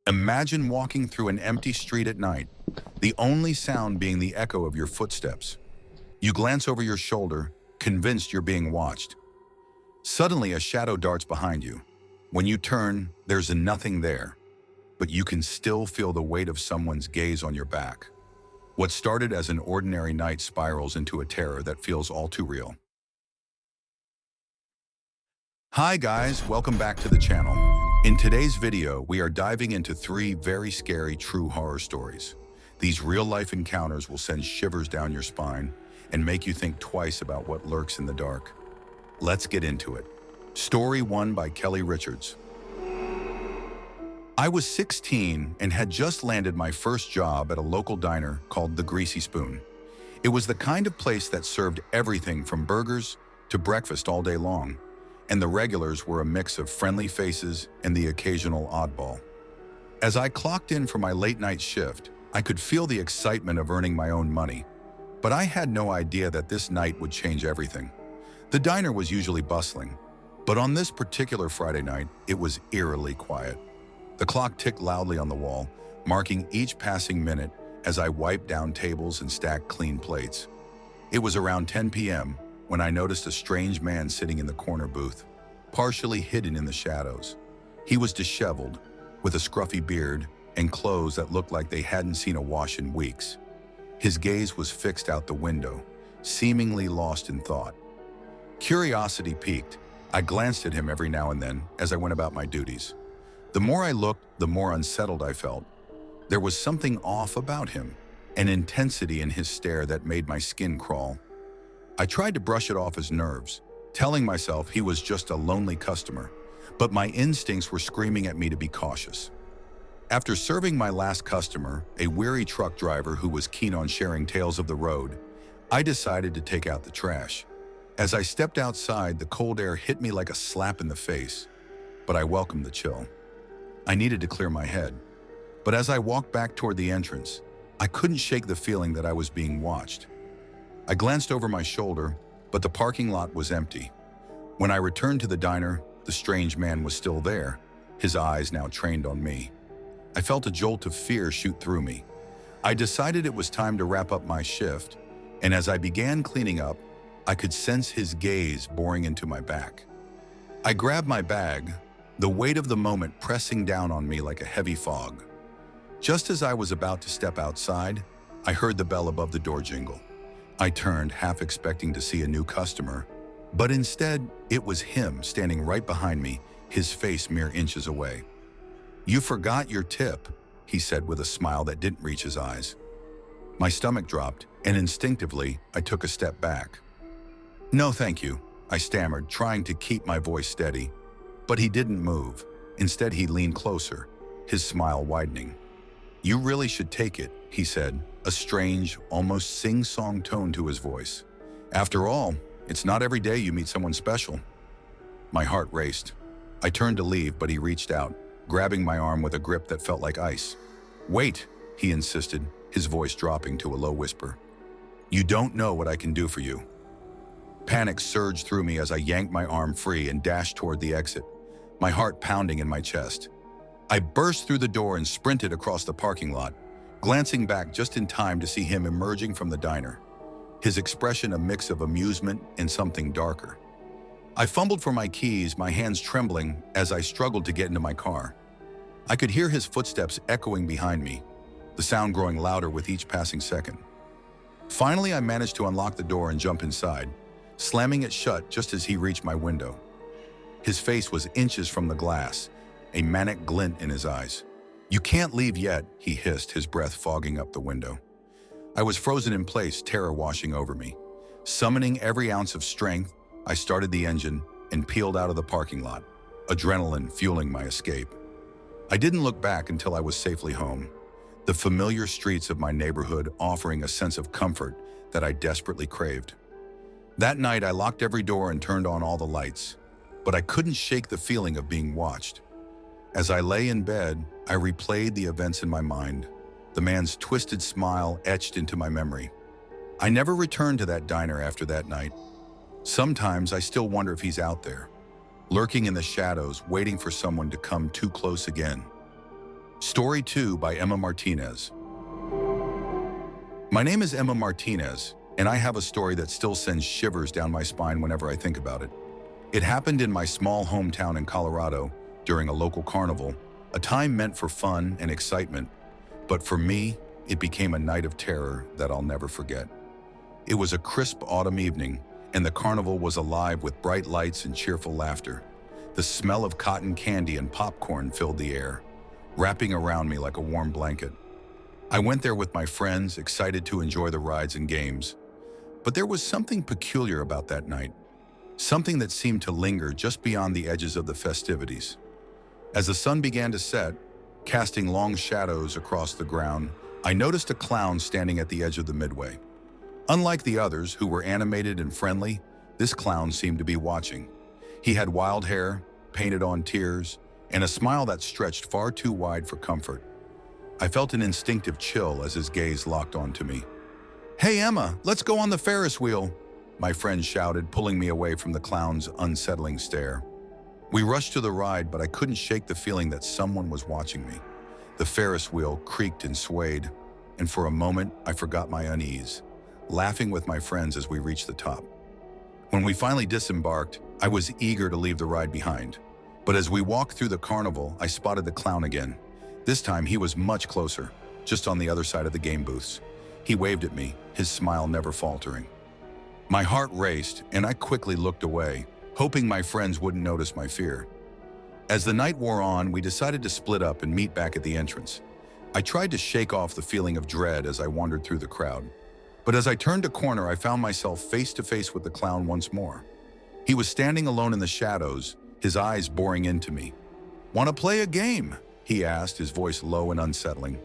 Imagine walking through an empty street at night, the only sound being the echo of your footsteps. You glance over your shoulder, convinced you're being watched. Suddenly, a shadow darts behind you. When you turn, there's nothing there, but you can still feel the weight of someone's gaze on your back. What started as an ordinary night spirals into a terror that feels all too real. Hi guys, welcome back to the channel. In today's video, we are diving into 3 very scary true horror stories. These real-life encounters will send shivers down your spine and make you think twice about what lurks in the dark. Let's get into it. Story 1 by Kelly Richards. I was 16 and had just landed my first job at a local diner called the Greasy Spoon. It was the kind of place that served everything from burgers to breakfast all day long, and the regulars were a mix of friendly faces and the occasional oddball. As I clocked in for my late-night shift, I could feel the excitement of earning my own money, but I had no idea that this night would change everything. The diner was usually bustling, but on this particular Friday night, it was eerily quiet. The clock ticked loudly on the wall, marking each passing minute as I wiped down tables and stacked clean plates. It was around 10 p.m. when I noticed a strange man sitting in the corner booth, partially hidden in the shadows. He was disheveled, with a scruffy beard and clothes that looked like they hadn't seen a wash in weeks. His gaze was fixed out the window, seemingly lost in thought. Curiosity piqued. I glanced at him every now and then as I went about my duties. The more I looked, the more unsettled I felt. There was something off about him, an intensity in his stare that made my skin crawl. I tried to brush it off as nerves, telling myself he was just a lonely customer, but my instincts were screaming at me to be cautious. After serving my last customer, a weary truck driver who was keen on sharing tales of the road, I decided to take out the trash. As I stepped outside, the cold air hit me like a slap in the face, but I welcomed the chill. I needed to clear my head, but as I walked back toward the entrance, I couldn't shake the feeling that I was being watched. I glanced over my shoulder, but the parking lot was empty. When I returned to the diner, the strange man was still there, his eyes now trained on me. I felt a jolt of fear shoot through me. I decided it was time to wrap up my shift, and as I began cleaning up, I could sense his gaze boring into my back. I grabbed my bag, the weight of the moment pressing down on me like a heavy fog. Just as I was about to step outside, I heard the bell above the door jingle. I turned, half expecting to see a new customer, but instead, it was him standing right behind me, his face mere inches away. "You forgot your tip," he said with a smile that didn't reach his eyes. My stomach dropped, and instinctively, I took a step back. "No, thank you," I stammered, trying to keep my voice steady. But he didn't move. Instead, he leaned closer, his smile widening. "You really should take it," he said, a strange, almost sing-song tone to his voice. "After all, it's not every day you meet someone special." My heart raced. I turned to leave, but he reached out, grabbing my arm with a grip that felt like ice. "Wait," he insisted, his voice dropping to a low whisper. "You don't know what I can do for you." Panic surged through me as I yanked my arm free and dashed toward the exit, my heart pounding in my chest. I burst through the door and sprinted across the parking lot, glancing back just in time to see him emerging from the diner, his expression a mix of amusement and something darker. I fumbled for my keys, my hands trembling as I struggled to get into my car. I could hear his footsteps echoing behind me, the sound growing louder with each passing second. Finally, I managed to unlock the door and jump inside, slamming it shut just as he reached my window. His face was inches from the glass, a manic glint in his eyes. "You can't leave yet," he hissed, his breath fogging up the window. I was frozen in place, terror washing over me. Summoning every ounce of strength, I started the engine and peeled out of the parking lot, adrenaline fueling my escape. I didn't look back until I was safely home, the familiar streets of my neighborhood offering a sense of comfort that I desperately craved. That night, I locked every door and turned on all the lights, but I couldn't shake the feeling of being watched. As I lay in bed, I replayed the events in my mind, the man's twisted smile etched into my memory. I never returned to that diner after that night. Sometimes I still wonder if he's out there, lurking in the shadows, waiting for someone to come too close again. Story 2 by Emma Martinez. My name is Emma Martinez, and I have a story that still sends shivers down my spine whenever I think about it. It happened in my small hometown in Colorado during a local carnival, a time meant for fun and excitement, but for me, it became a night of terror that I'll never forget. It was a crisp autumn evening, and the carnival was alive with bright lights and cheerful laughter. The smell of cotton candy and popcorn filled the air, wrapping around me like a warm blanket. I went there with my friends, excited to enjoy the rides and games. But there was something peculiar about that night, something that seemed to linger just beyond the edges of the festivities. As the sun began to set, casting long shadows across the ground, I noticed a clown standing at the edge of the midway. Unlike the others, who were animated and friendly, this clown seemed to be watching. He had wild hair, painted-on tears, and a smile that stretched far too wide for comfort. I felt an instinctive chill as his gaze locked onto me. "Hey Emma, let's go on the Ferris wheel," my friend shouted, pulling me away from the clown's unsettling stare. We rushed to the ride, but I couldn't shake the feeling that someone was watching me. The Ferris wheel creaked and swayed, and for a moment I forgot my unease, laughing with my friends as we reached the top. When we finally disembarked, I was eager to leave the ride behind. But as we walked through the carnival, I spotted the clown again. This time he was much closer, just on the other side of the game booths. He waved at me, his smile never faltering. My heart raced, and I quickly looked away, hoping my friends wouldn't notice my fear. As the night wore on, we decided to split up and meet back at the entrance. I tried to shake off the feeling of dread as I wandered through the crowd. But as I turned a corner, I found myself face to face with the clown once more. He was standing alone in the shadows, his eyes boring into me. "Want to play a game?" he asked, his voice low and unsettling.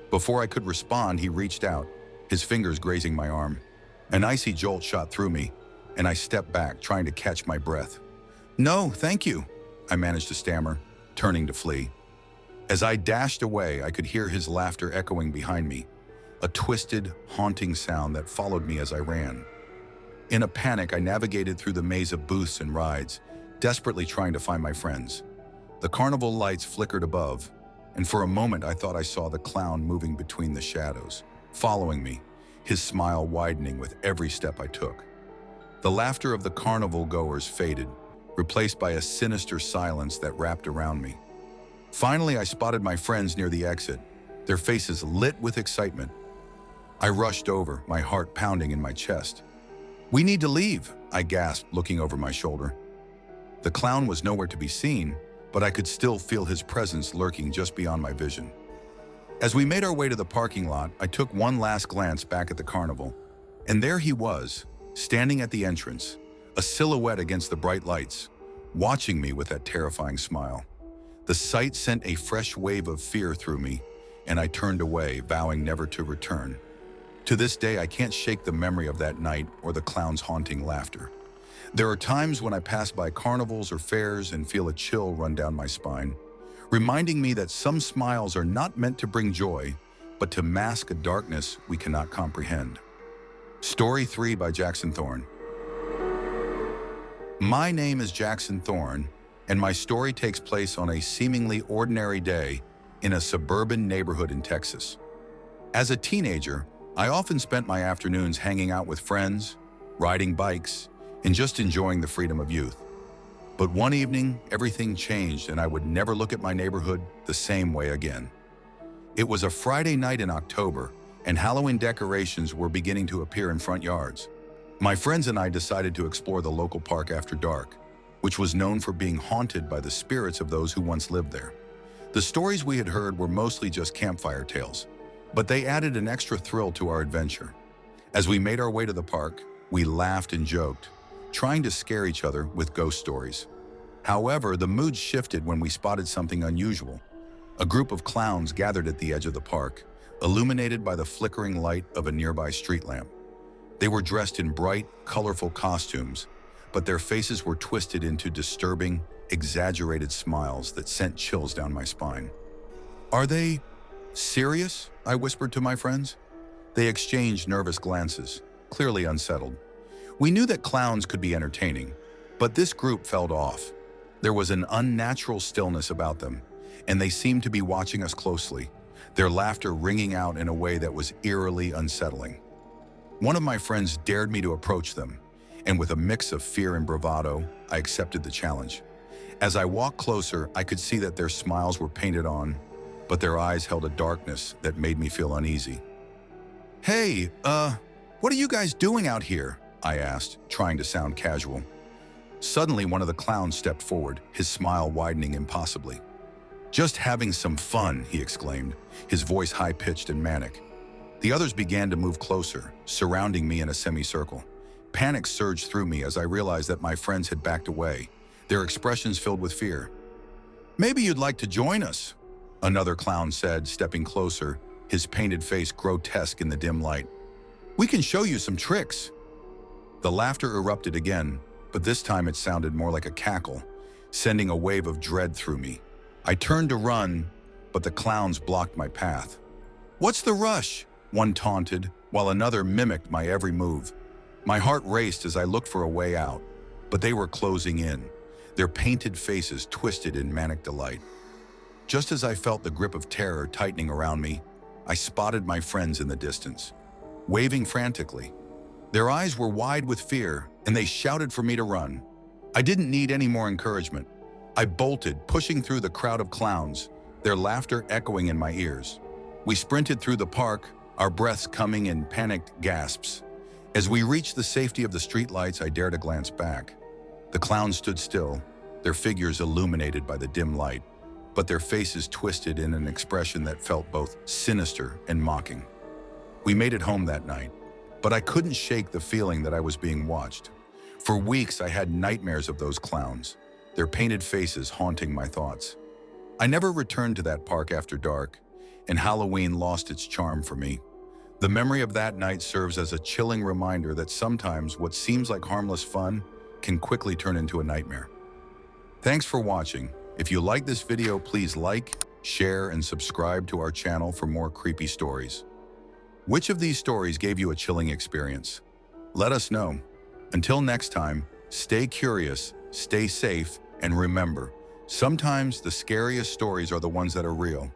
Before I could respond, he reached out, his fingers grazing my arm. An icy jolt shot through me, and I stepped back, trying to catch my breath. "No, thank you," I managed to stammer, turning to flee. As I dashed away, I could hear his laughter echoing behind me, a twisted, haunting sound that followed me as I ran. In a panic, I navigated through the maze of booths and rides, desperately trying to find my friends. The carnival lights flickered above, and for a moment I thought I saw the clown moving between the shadows, following me, his smile widening with every step I took. The laughter of the carnival-goers faded, replaced by a sinister silence that wrapped around me. Finally, I spotted my friends near the exit, their faces lit with excitement. I rushed over, my heart pounding in my chest. "We need to leave," I gasped, looking over my shoulder. The clown was nowhere to be seen, but I could still feel his presence lurking just beyond my vision. As we made our way to the parking lot, I took one last glance back at the carnival, and there he was, standing at the entrance, a silhouette against the bright lights, watching me with that terrifying smile. The sight sent a fresh wave of fear through me, and I turned away, vowing never to return. To this day, I can't shake the memory of that night or the clown's haunting laughter. There are times when I pass by carnivals or fairs and feel a chill run down my spine, reminding me that some smiles are not meant to bring joy, but to mask a darkness we cannot comprehend. Story 3 by Jackson Thorne. My name is Jackson Thorne, and my story takes place on a seemingly ordinary day in a suburban neighborhood in Texas. As a teenager, I often spent my afternoons hanging out with friends, riding bikes, and just enjoying the freedom of youth. But one evening, everything changed, and I would never look at my neighborhood the same way again. It was a Friday night in October, and Halloween decorations were beginning to appear in front yards. My friends and I decided to explore the local park after dark, which was known for being haunted by the spirits of those who once lived there. The stories we had heard were mostly just campfire tales, but they added an extra thrill to our adventure. As we made our way to the park, we laughed and joked, trying to scare each other with ghost stories. However, the mood shifted when we spotted something unusual. A group of clowns gathered at the edge of the park, illuminated by the flickering light of a nearby street lamp. They were dressed in bright, colorful costumes, but their faces were twisted into disturbing, exaggerated smiles that sent chills down my spine. "Are they serious?" I whispered to my friends. They exchanged nervous glances, clearly unsettled. We knew that clowns could be entertaining, but this group felt off. There was an unnatural stillness about them, and they seemed to be watching us closely, their laughter ringing out in a way that was eerily unsettling. One of my friends dared me to approach them, and with a mix of fear and bravado, I accepted the challenge. As I walked closer, I could see that their smiles were painted on, but their eyes held a darkness that made me feel uneasy. "Hey, what are you guys doing out here?" I asked, trying to sound casual. Suddenly, one of the clowns stepped forward, his smile widening impossibly. "Just having some fun," he exclaimed, his voice high-pitched and manic. The others began to move closer, surrounding me in a semicircle. Panic surged through me as I realized that my friends had backed away, their expressions filled with fear. "Maybe you'd like to join us," another clown said, stepping closer, his painted face grotesque in the dim light. "We can show you some tricks." The laughter erupted again, but this time it sounded more like a cackle, sending a wave of dread through me. I turned to run, but the clowns blocked my path. "What's the rush?" one taunted, while another mimicked my every move. My heart raced as I looked for a way out, but they were closing in, their painted faces twisted in manic delight. Just as I felt the grip of terror tightening around me, I spotted my friends in the distance, waving frantically. Their eyes were wide with fear, and they shouted for me to run. I didn't need any more encouragement. I bolted, pushing through the crowd of clowns, their laughter echoing in my ears. We sprinted through the park, our breaths coming in panicked gasps. As we reached the safety of the streetlights, I dared to glance back. The clowns stood still, their figures illuminated by the dim light, but their faces twisted in an expression that felt both sinister and mocking. We made it home that night, but I couldn't shake the feeling that I was being watched. For weeks, I had nightmares of those clowns, their painted faces haunting my thoughts. I never returned to that park after dark, and Halloween lost its charm for me. The memory of that night serves as a chilling reminder that sometimes what seems like harmless fun can quickly turn into a nightmare. Thanks for watching. If you like this video, please like, share, and subscribe to our channel for more creepy stories. Which of these stories gave you a chilling experience? Let us know. Until next time, stay curious, stay safe, and remember, sometimes the scariest stories are the ones that are real.